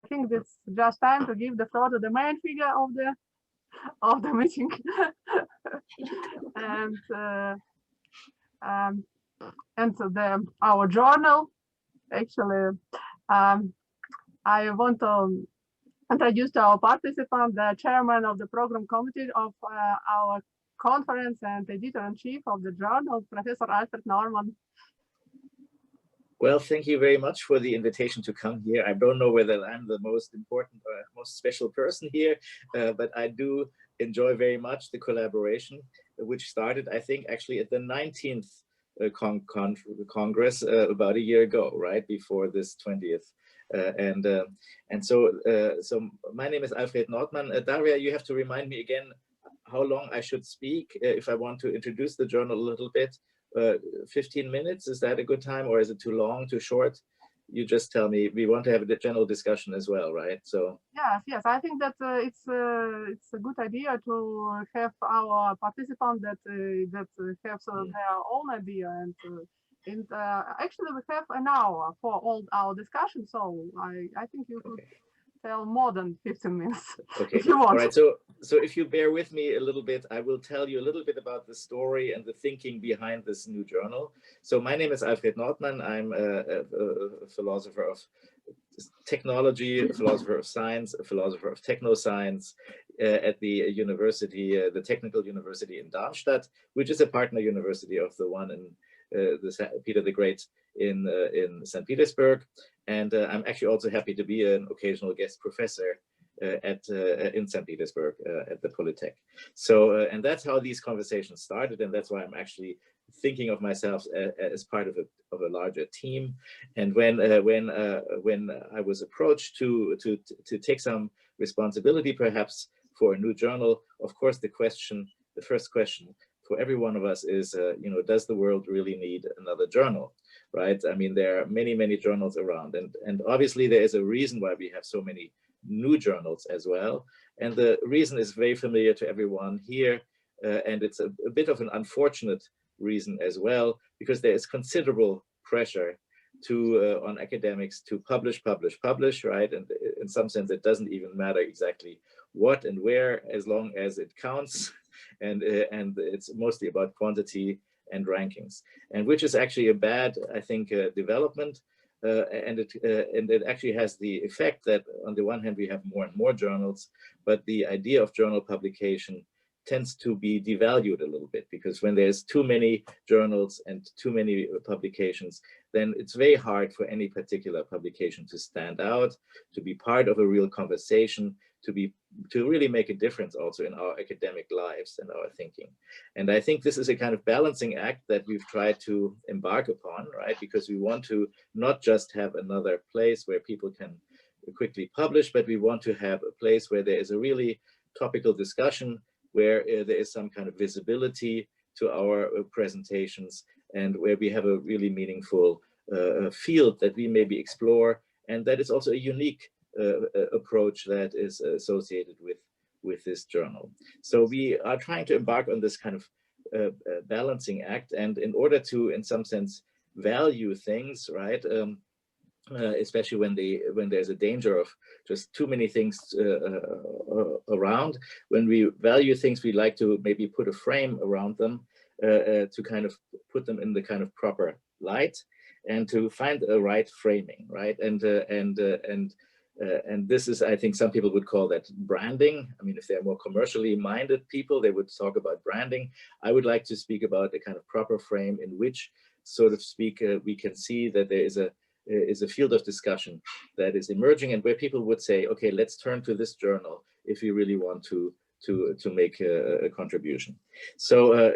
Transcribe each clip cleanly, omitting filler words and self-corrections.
think it's just time to give the floor to the main figure of the meeting, and um, our journal. Actually, um, I want to introduce our participant, the chairman of the program committee of our conference and editor-in-chief of the journal, Professor Alfred Norman. Well, thank you very much for the invitation to come here. I don't know whether I'm the most important or most special person here, but I do enjoy very much the collaboration, which started, I think, actually at the 19th Congress about a year ago, right before this 20th. So my name is Alfred Nordmann. Daria, you have to remind me again how long I should speak if I want to introduce the journal a little bit. 15 minutes, is that a good time, or is it too long, too short? You just tell me. We want to have a general discussion as well, right? So yes, I think that it's a good idea to have our participants that have their own idea, and actually we have an hour for all our discussion, so I think you could tell more than 15 minutes. Okay, if you want. All right, so if you bear with me a little bit, I will tell you a little bit about the story and the thinking behind this new journal. So my name is Alfred Nordmann. I'm a philosopher of technology, a philosopher of science, a philosopher of technoscience at the university, the Technical University in Darmstadt, which is a partner university of the one in Peter the Great in St. Petersburg. And I'm actually also happy to be an occasional guest professor in St. Petersburg at the Polytech. So, and that's how these conversations started, and that's why I'm actually thinking of myself as part of a larger team. And when I was approached to take some responsibility, perhaps for a new journal, of course, the first question for every one of us is, does the world really need another journal, right? I mean, there are many journals around, and obviously there is a reason why we have so many new journals as well. And the reason is very familiar to everyone here, and it's a bit of an unfortunate reason as well, because there is considerable pressure on academics to publish, right? And in some sense, it doesn't even matter exactly what and where, as long as it counts. And it's mostly about quantity and rankings, and which is actually a bad, I think, development. And it actually has the effect that on the one hand, we have more and more journals, but the idea of journal publication tends to be devalued a little bit, because when there's too many journals and too many publications, then it's very hard for any particular publication to stand out, to be part of a real conversation, to really make a difference also in our academic lives and our thinking. And I think this is a kind of balancing act that we've tried to embark upon, right? Because we want to not just have another place where people can quickly publish, but we want to have a place where there is a really topical discussion, where there is some kind of visibility to our presentations, and where we have a really meaningful field that we maybe explore, and that is also a unique approach that is associated with this journal. So we are trying to embark on this kind of balancing act, and in order to, in some sense, value things, right? Especially when there's a danger of just too many things around. When we value things, we like to maybe put a frame around them to kind of put them in the kind of proper light, and to find a right framing, right? And this is, I think, some people would call that branding. I mean, if they're more commercially minded people, they would talk about branding. I would like to speak about a kind of proper frame in which, so to speak, we can see that there is a field of discussion that is emerging, and where people would say, okay, let's turn to this journal if you really want to make a contribution. So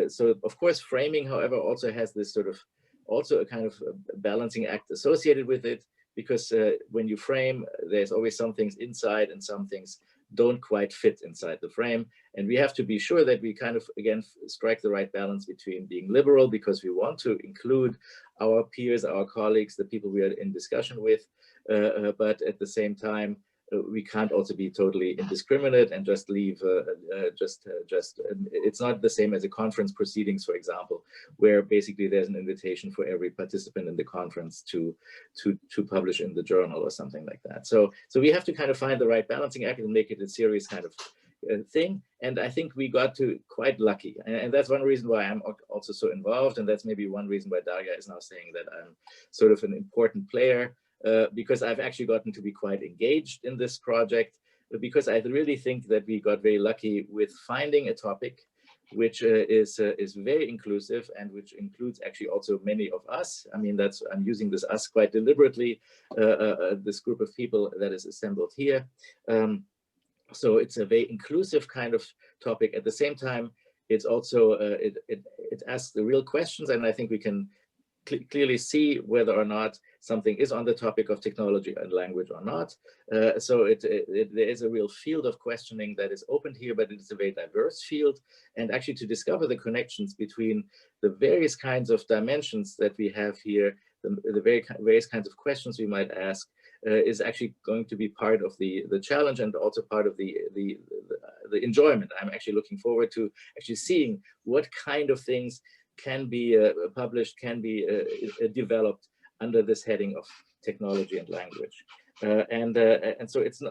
so of course, framing, however, also has this sort of also a kind of balancing act associated with it, because when you frame, there's always some things inside and some things don't quite fit inside the frame. And we have to be sure that we kind of, again, strike the right balance between being liberal, because we want to include our peers, our colleagues, the people we are in discussion with, but at the same time, we can't also be totally indiscriminate and just leave, it's not the same as a conference proceedings, for example, where basically there's an invitation for every participant in the conference to publish in the journal or something like that. So we have to kind of find the right balancing act and make it a serious kind of thing. And I think we got to quite lucky. And that's one reason why I'm also so involved. And that's maybe one reason why Daria is now saying that I'm sort of an important player, because I've actually gotten to be quite engaged in this project, because I really think that we got very lucky with finding a topic which is very inclusive and which includes actually also many of us. I mean, I'm using this us quite deliberately, this group of people that is assembled here. So it's a very inclusive kind of topic. At the same time, it's also, it asks the real questions, and I think we can clearly see whether or not something is on the topic of technology and language or not. So there is a real field of questioning that is opened here, but it's a very diverse field. And actually to discover the connections between the various kinds of dimensions that we have here, the various kinds of questions we might ask, is actually going to be part of the challenge and also part of the enjoyment. I'm actually looking forward to actually seeing what kind of things can be published, can be developed under this heading of technology and language. And so it's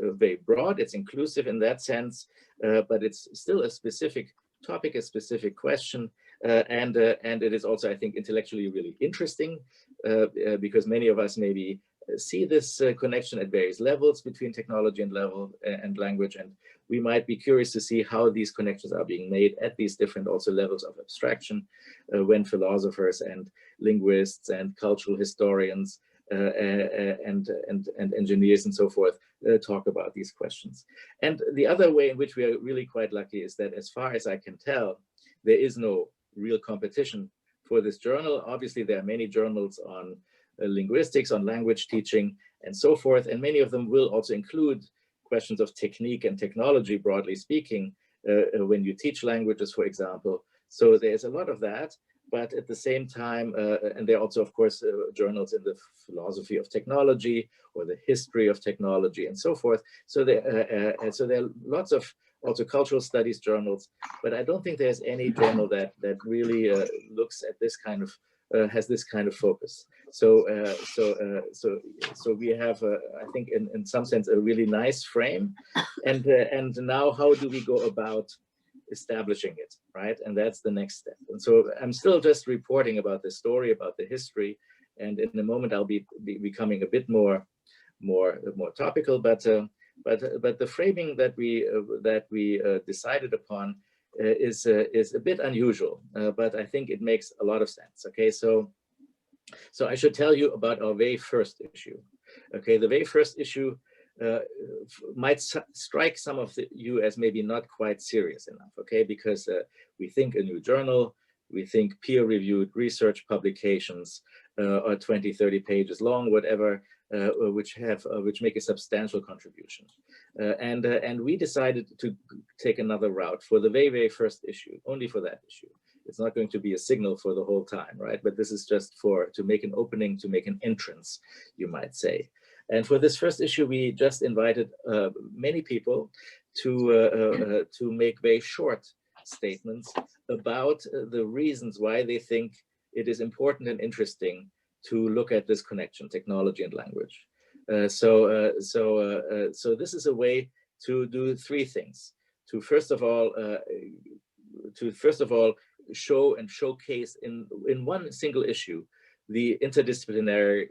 very broad, it's inclusive in that sense, but it's still a specific topic, a specific question, and it is also, I think, intellectually really interesting, because many of us maybe see this connection at various levels between technology and language, and we might be curious to see how these connections are being made at these different also levels of abstraction, when philosophers and linguists and cultural historians and engineers and so forth talk about these questions. And the other way in which we are really quite lucky is that, as far as I can tell, there is no real competition for this journal. Obviously, there are many journals on linguistics, on language teaching, and so forth, and many of them will also include questions of technique and technology, broadly speaking, when you teach languages, for example. So there's a lot of that, but at the same time, and there are also, of course, journals in the philosophy of technology or the history of technology and so forth. So there are lots of also cultural studies journals, but I don't think there's any journal that really looks at this kind of has this kind of focus. So we have, I think, in some sense, a really nice frame, and now how do we go about establishing it, right? And that's the next step. And so I'm still just reporting about the story, about the history, and in a moment I'll be becoming a bit more topical. But the framing that we decided upon is a bit unusual, but I think it makes a lot of sense. Okay, so I should tell you about our very first issue. Okay, the very first issue might strike some of you as maybe not quite serious enough, okay, because we think a new journal, we think peer-reviewed research publications, or 20, 30 pages long, whatever, which make a substantial contribution. And we decided to take another route for the very, very first issue, only for that issue. It's not going to be a signal for the whole time, right? But this is just to make an opening, to make an entrance, you might say. And for this first issue, we just invited many people to make very short statements about the reasons why they think it is important and interesting to look at this connection, technology and language. So this is a way to do three things. To first of all show and showcase in one single issue the interdisciplinary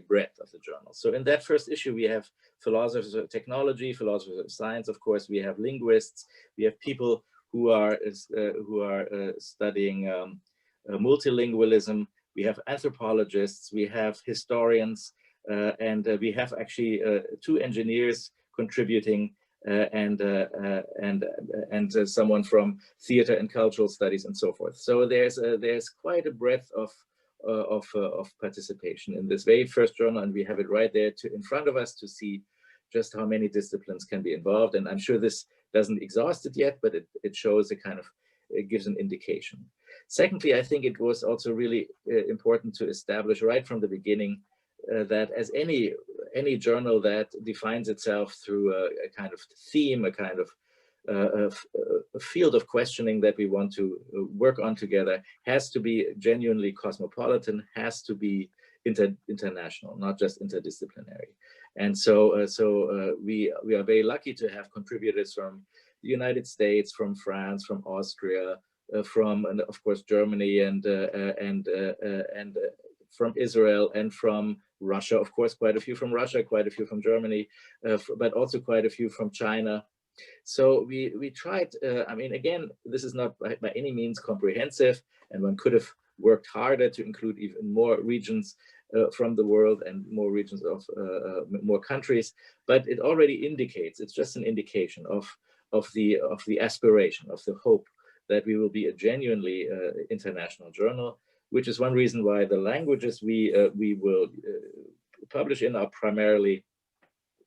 breadth of the journal. So in that first issue, we have philosophers of technology, philosophers of science, of course, we have linguists, we have people who are studying multilingualism, we have anthropologists, we have historians, and we have actually two engineers contributing, and someone from theater and cultural studies and so forth. So there's quite a breadth of participation in this very first journal, and we have it right there in front of us to see just how many disciplines can be involved. And I'm sure this doesn't exhaust it yet, but it shows it gives an indication. Secondly, I think it was also really important to establish right from the beginning that as any any journal that defines itself through a kind of theme, a kind of a field of questioning that we want to work on together, has to be genuinely cosmopolitan, has to be international, not just interdisciplinary. And so, we are very lucky to have contributors from the United States, from France, from Austria, from, and of course, Germany, and from Israel, and from Russia, of course, quite a few from Russia, quite a few from Germany, but also quite a few from China. So we tried, I mean, again, this is not by any means comprehensive, and one could have worked harder to include even more regions from the world and more regions of more countries, but it already indicates, it's just an indication of the aspiration, of the hope that we will be a genuinely international journal, which is one reason why the languages we will publish in are primarily,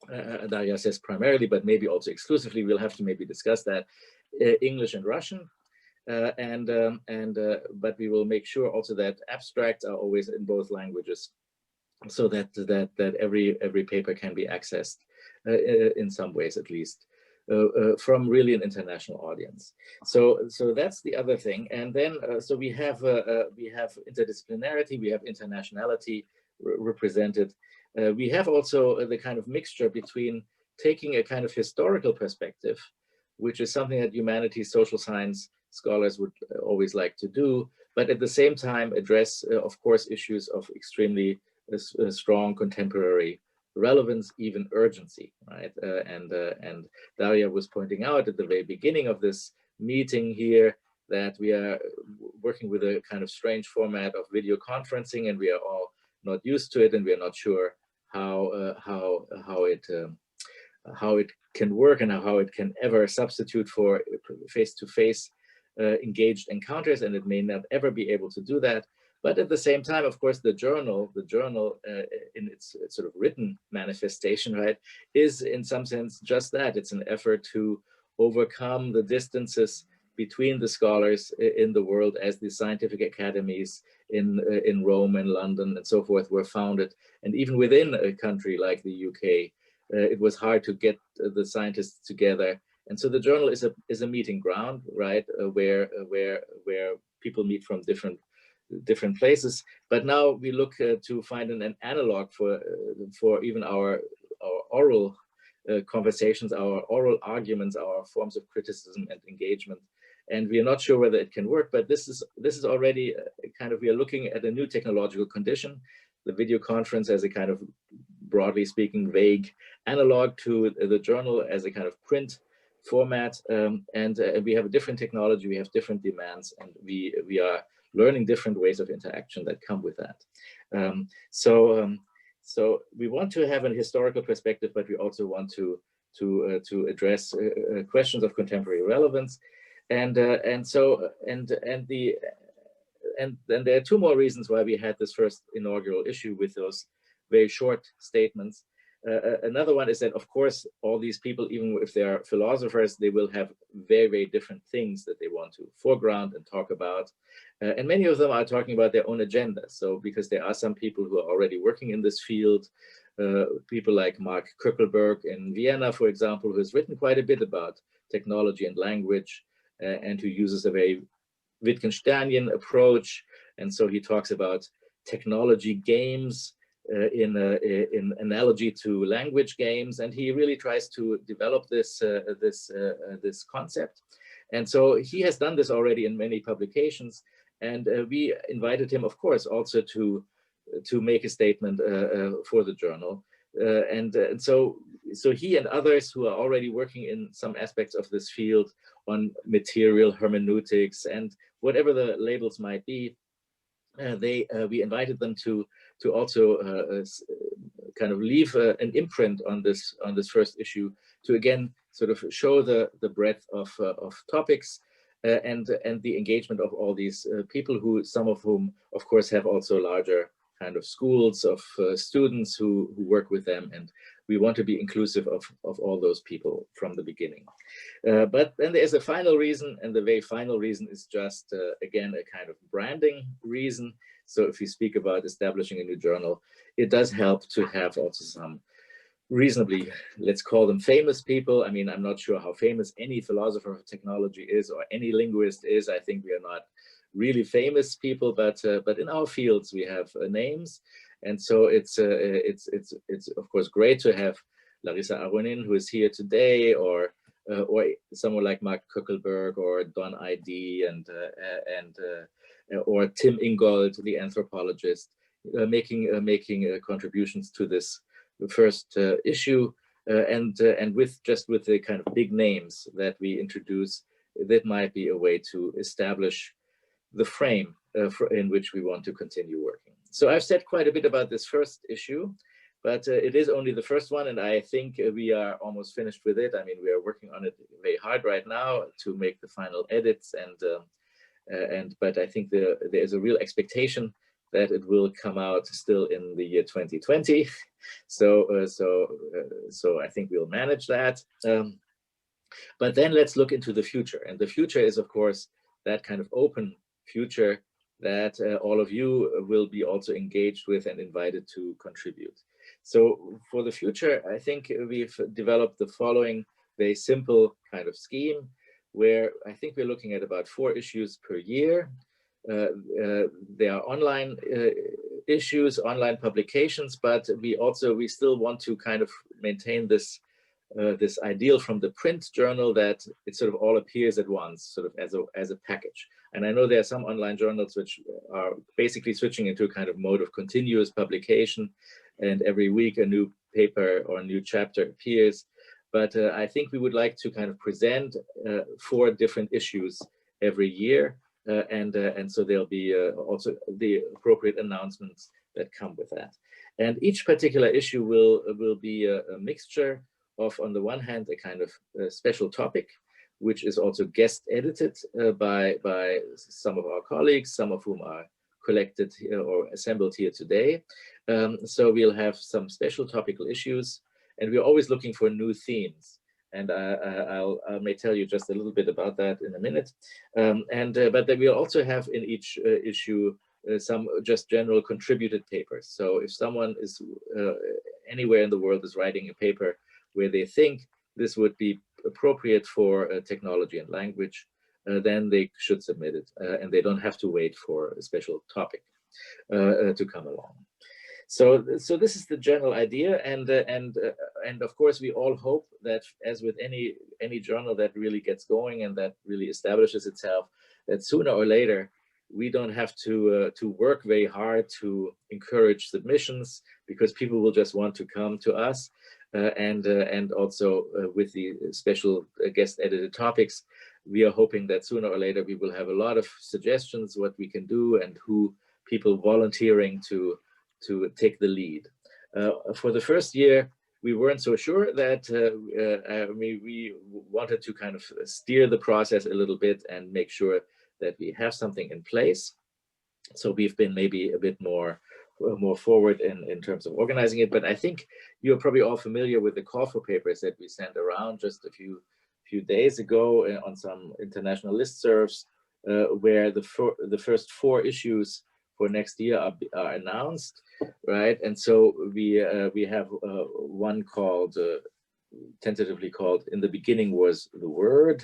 Daria says primarily, but maybe also exclusively, we'll have to maybe discuss that, English and Russian. But we will make sure also that abstracts are always in both languages, so that every paper can be accessed in some ways, at least, from really an international audience. So that's the other thing. And then so we have interdisciplinarity, we have internationality represented. We have also the kind of mixture between taking a kind of historical perspective, which is something that humanities, social science scholars would always like to do, but at the same time address, of course, issues of extremely strong contemporary relevance, even urgency, right? And Daria was pointing out at the very beginning of this meeting here that we are working with a kind of strange format of video conferencing, and we are all not used to it, and we are not sure how it can work and how it can ever substitute for face-to-face engaged encounters, and it may not ever be able to do that. But at the same time, of course, the journal in its sort of written manifestation, right, is in some sense just that. It's an effort to overcome the distances between the scholars in the world as the scientific academies in Rome and London and so forth were founded. And even within a country like the UK, it was hard to get the scientists together. And so the journal is a meeting ground, right, where people meet from different places. But now we look to find an analog for even our oral conversations, our oral arguments, our forms of criticism and engagement. And we are not sure whether it can work, but this is already kind of, we are looking at a new technological condition, the video conference as a kind of, broadly speaking, vague analog to the journal as a kind of print format. And we have a different technology, we have different demands, and we are learning different ways of interaction that come with that. So we want to have an historical perspective, but we also want to address questions of contemporary relevance. And then there are two more reasons why we had this first inaugural issue with those very short statements. Another one is that, of course, all these people, even if they are philosophers, they will have very, very different things that they want to foreground and talk about. And many of them are talking about their own agenda. So because there are some people who are already working in this field, people like Mark Köckelberg in Vienna, for example, who has written quite a bit about technology and language, and who uses a very Wittgensteinian approach. And so he talks about technology games in analogy to language games, and he really tries to develop this concept. And so he has done this already in many publications, and we invited him, of course, also to make a statement for the journal. And so he and others who are already working in some aspects of this field on material hermeneutics and whatever the labels might be, we invited them to also kind of leave an imprint on this first issue, to again sort of show the breadth of topics and the engagement of all these people, who some of whom of course have also larger kind of schools of students who work with them, and we want to be inclusive of all those people from the beginning. But then there's a final reason, and the very final reason is just, again, a kind of branding reason. So if you speak about establishing a new journal, it does help to have also reasonably, let's call them famous people. I mean, I'm not sure how famous any philosopher of technology is or any linguist is. I think we are not really famous people, but in our fields we have names, and so it's of course great to have Larissa Aronin, who is here today, or someone like Mark Kuckelberg or Don ID and or Tim Ingold, the anthropologist, making contributions to this first issue, and with the kind of big names that we introduce, that might be a way to establish the frame in which we want to continue working. So I've said quite a bit about this first issue, but it is only the first one, and I think we are almost finished with it. I mean, we are working on it very hard right now to make the final edits, but I think there is a real expectation that it will come out still in the year 2020. So I think we'll manage that. But then let's look into the future, and the future is, of course, that kind of open future that all of you will be also engaged with and invited to contribute. So for the future, I think we've developed the following very simple kind of scheme, where I think we're looking at about 4 issues per year. There are online issues, online publications, but we still want to kind of maintain this this ideal from the print journal that it sort of all appears at once, sort of as a package. And I know there are some online journals which are basically switching into a kind of mode of continuous publication, and every week a new paper or a new chapter appears. But I think we would like to kind of present 4 different issues every year, and so there'll be also the appropriate announcements that come with that. And each particular issue will be a mixture of, on the one hand, a kind of special topic, which is also guest edited by some of our colleagues, some of whom are collected here or assembled here today. So we'll have some special topical issues, and we're always looking for new themes. And I may tell you just a little bit about that in a minute. But then we'll also have in each issue some just general contributed papers. So if someone is anywhere in the world is writing a paper where they think this would be appropriate for technology and language, then they should submit it, and they don't have to wait for a special topic to come along. So this is the general idea, and of course we all hope that, as with any journal that really gets going and that really establishes itself, that sooner or later we don't have to work very hard to encourage submissions, because people will just want to come to us, and also with the special guest edited topics, we are hoping that sooner or later we will have a lot of suggestions what we can do, and who people volunteering to take the lead. For the first year, we weren't so sure that we wanted to kind of steer the process a little bit and make sure that we have something in place. So we've been maybe a bit more forward in terms of organizing it. But I think you're probably all familiar with the call for papers that we sent around just a few days ago on some international listservs, where the first 4 issues for next year are announced, right? And so we have one called, tentatively called, In the Beginning Was the Word,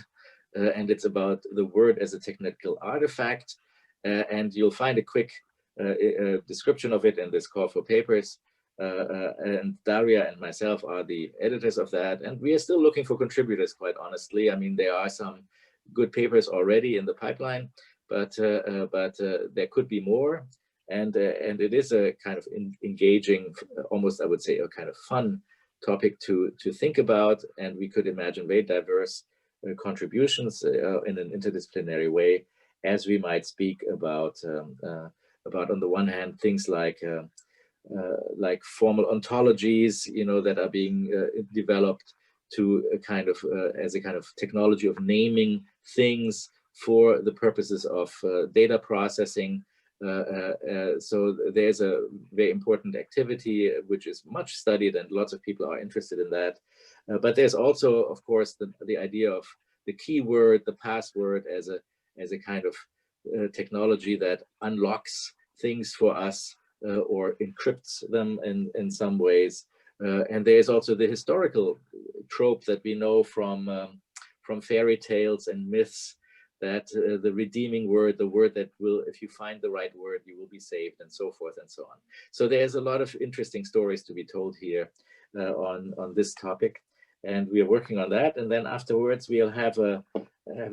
and it's about the word as a technical artifact, and you'll find a quick description of it in this call for papers, and Daria and myself are the editors of that, and we are still looking for contributors, quite honestly. I mean, there are some good papers already in the pipeline, but there could be more, and it is a kind of engaging, almost I would say a kind of fun topic to think about, and we could imagine very diverse contributions in an interdisciplinary way, as we might speak about on the one hand things like formal ontologies, you know, that are being developed to a kind of as a kind of technology of naming things for the purposes of data processing. So there's a very important activity which is much studied, and lots of people are interested in that. But there's also, of course, the idea of the keyword, the password, as a kind of technology that unlocks things for us or encrypts them in some ways. And there is also the historical trope that we know from fairy tales and myths, that the redeeming word, the word that will, if you find the right word, you will be saved, and so forth and so on. So there's a lot of interesting stories to be told here on this topic, and we are working on that. And then afterwards we'll have a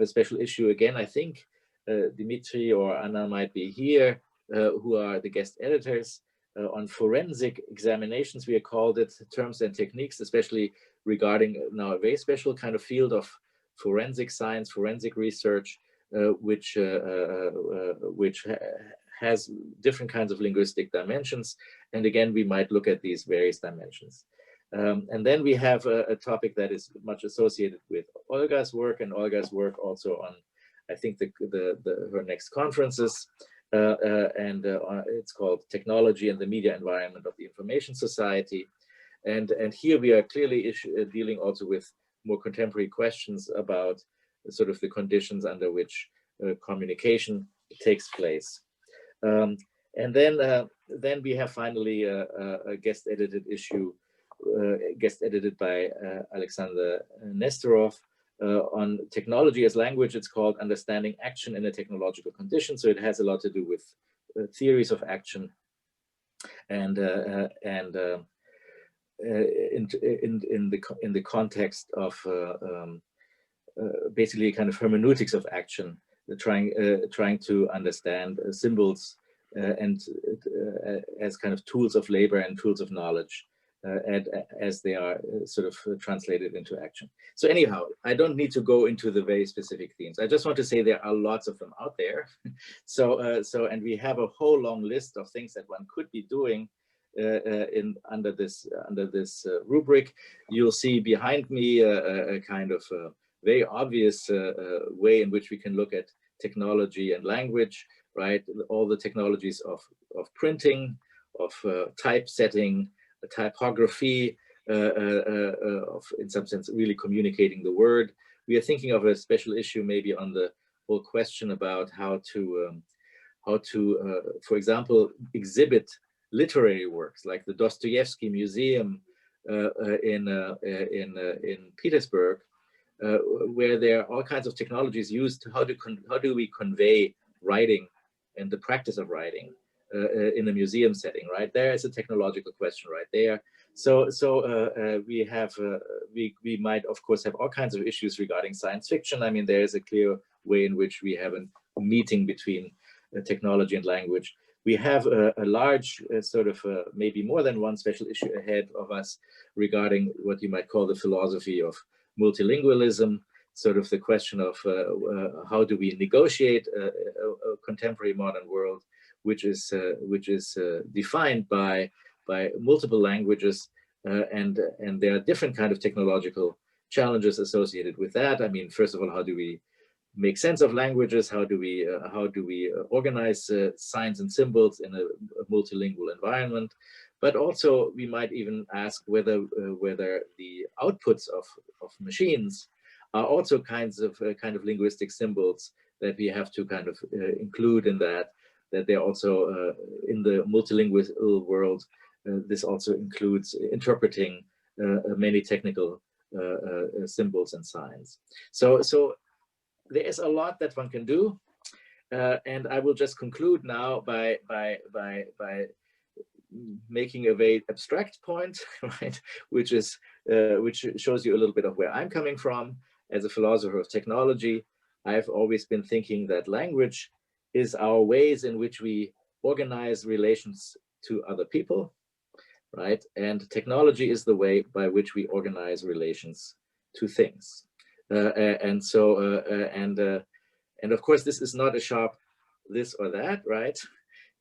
special issue again. I think Dimitri or Anna might be here, who are the guest editors, on forensic examinations, we have called it, terms and techniques, especially regarding now a very special kind of field of forensic science, forensic research, which has different kinds of linguistic dimensions. And again, we might look at these various dimensions. And then we have a topic that is much associated with Olga's work, and Olga's work also on, I think, her next conferences. It's called Technology and the Media Environment of the Information Society. And here we are clearly dealing also with more contemporary questions about sort of the conditions under which communication takes place. And then we have finally a guest edited issue, guest edited by Alexander Nestorov, on technology as language. It's called Understanding Action in a Technological Condition. So it has a lot to do with theories of action and in the context of basically kind of hermeneutics of action, trying to understand symbols and as kind of tools of labor and tools of knowledge, as they are sort of translated into action. So anyhow, I don't need to go into the very specific themes. I just want to say there are lots of them out there. And we have a whole long list of things that one could be doing under this rubric. You'll see behind me a kind of very obvious way in which we can look at technology and language, right? All the technologies of printing, of typesetting, typography, of, in some sense, really communicating the word. We are thinking of a special issue maybe on the whole question about how to, for example, exhibit literary works like the Dostoevsky Museum in Petersburg, where there are all kinds of technologies used. How do we convey writing and the practice of writing in a museum setting, right? There is a technological question right there. So we might, of course, have all kinds of issues regarding science fiction. I mean, there is a clear way in which we have a meeting between technology and language. We have a large sort of maybe more than one special issue ahead of us regarding what you might call the philosophy of multilingualism, sort of the question of how do we negotiate a contemporary modern world which is defined by multiple languages, and there are different kind of technological challenges associated with that. I mean, first of all, how do we make sense of languages? How do we organize signs and symbols in a multilingual environment? But also, we might even ask whether the outputs of machines are also kind of linguistic symbols that we have to kind of include in that they're also in the multilingual world. This also includes interpreting many technical symbols and signs. So there is a lot that one can do, and I will just conclude now by making a very abstract point, right? Which shows you a little bit of where I'm coming from as a philosopher of technology. I've always been thinking that language is our ways in which we organize relations to other people, right? And technology is the way by which we organize relations to things. And of course, this is not a sharp this or that, right?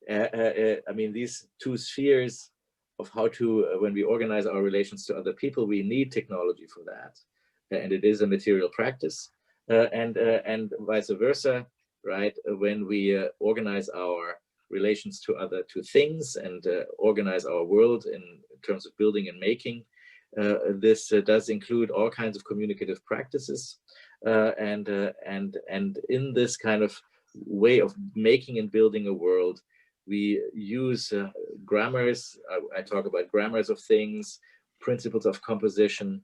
I mean, these two spheres of how to, when we organize our relations to other people, we need technology for that. And it is a material practice, and vice versa, right? When we organize our relations to things and organize our world in terms of building and making, this does include all kinds of communicative practices, and in this kind of way of making and building a world, we use grammars. I talk about grammars of things, principles of composition,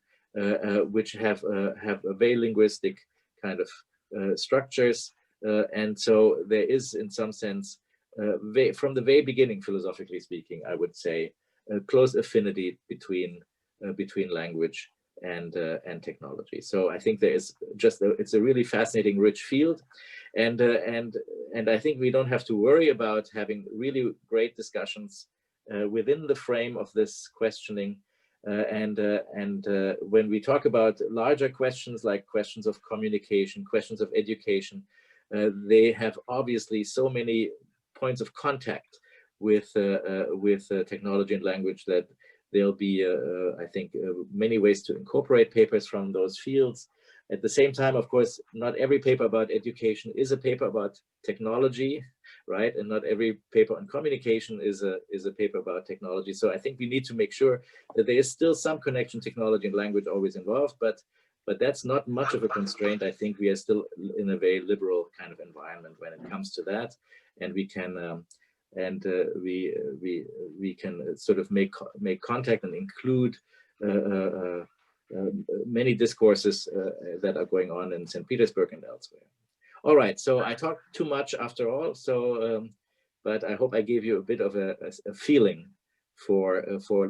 which have a very linguistic kind of structures. And so there is, in some sense, from the very beginning, philosophically speaking, I would say, a close affinity between language and technology. So I think there is just it's a really fascinating, rich field, and I think we don't have to worry about having really great discussions within the frame of this questioning. When we talk about larger questions like questions of communication, questions of education, they have obviously so many points of contact with technology and language that there'll be, I think, many ways to incorporate papers from those fields. At the same time, of course, not every paper about education is a paper about technology, right? And not every paper on communication is a paper about technology. So I think we need to make sure that there is still some connection, technology and language always involved, but that's not much of a constraint. I think we are still in a very liberal kind of environment when it comes to that, and we can we can sort of make contact and include many discourses that are going on in St. Petersburg and elsewhere. All right, so I talked too much after all, so but I hope I gave you a bit of a feeling for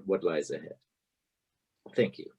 what lies ahead. Thank you.